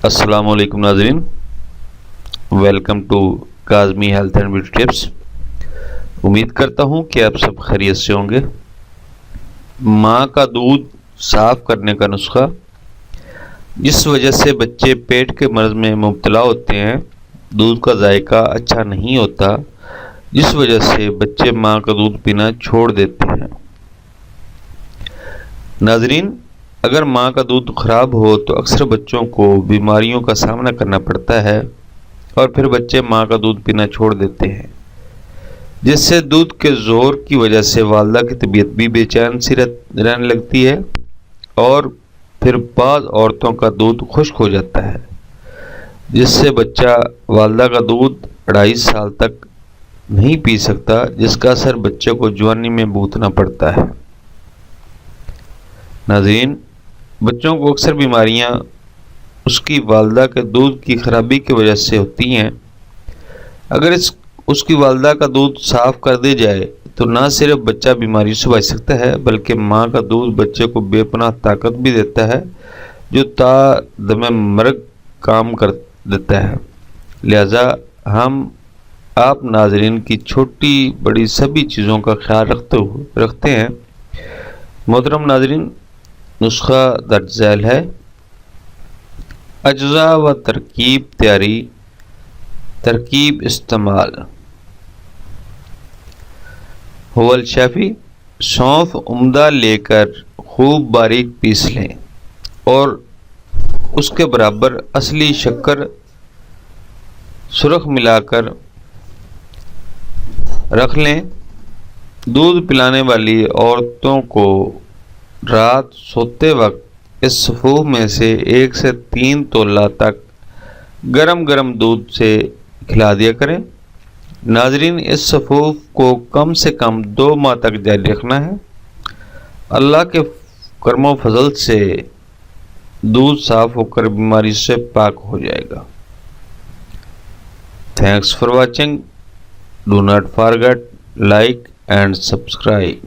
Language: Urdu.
السلام علیکم ناظرین، welcome to Kazmi health and beauty tips. امید کرتا ہوں کہ آپ سب خیریت سے ہوں گے۔ ماں کا دودھ صاف کرنے کا نسخہ۔ جس وجہ سے بچے پیٹ کے مرض میں مبتلا ہوتے ہیں، دودھ کا ذائقہ اچھا نہیں ہوتا، جس وجہ سے بچے ماں کا دودھ پینا چھوڑ دیتے ہیں۔ ناظرین، اگر ماں کا دودھ خراب ہو تو اکثر بچوں کو بیماریوں کا سامنا کرنا پڑتا ہے اور پھر بچے ماں کا دودھ پینا چھوڑ دیتے ہیں، جس سے دودھ کے زور کی وجہ سے والدہ کی طبیعت بھی بے چین سی رہنے لگتی ہے اور پھر بعض عورتوں کا دودھ خشک ہو جاتا ہے، جس سے بچہ والدہ کا دودھ 2.5 سال تک نہیں پی سکتا، جس کا اثر بچے کو جوانی میں بھگتنا پڑتا ہے۔ ناظرین، بچوں کو اکثر بیماریاں اس کی والدہ کے دودھ کی خرابی کی وجہ سے ہوتی ہیں۔ اگر اس کی والدہ کا دودھ صاف کر دیا جائے تو نہ صرف بچہ بیماری سے بچ سکتا ہے بلکہ ماں کا دودھ بچے کو بے پناہ طاقت بھی دیتا ہے جو تا دم مرگ کام کر دیتا ہے۔ لہذا ہم آپ ناظرین کی چھوٹی بڑی سبھی چیزوں کا خیال رکھتے ہیں۔ محترم ناظرین، نسخہ درج ذیل ہے۔ اجزاء و ترکیب تیاری، ترکیب استعمال۔ حول شافی: سونف عمدہ لے کر خوب باریک پیس لیں اور اس کے برابر اصلی شکر سرخ ملا کر رکھ لیں۔ دودھ پلانے والی عورتوں کو رات سوتے وقت اس سفوف میں سے 1 سے 3 تولہ تک گرم گرم دودھ سے کھلا دیا کریں۔ ناظرین، اس سفوف کو کم سے کم 2 ماہ تک جاری رکھنا ہے۔ اللہ کے کرم و فضل سے دودھ صاف ہو کر بیماری سے پاک ہو جائے گا۔ Thanks for watching. Do not forget like and subscribe.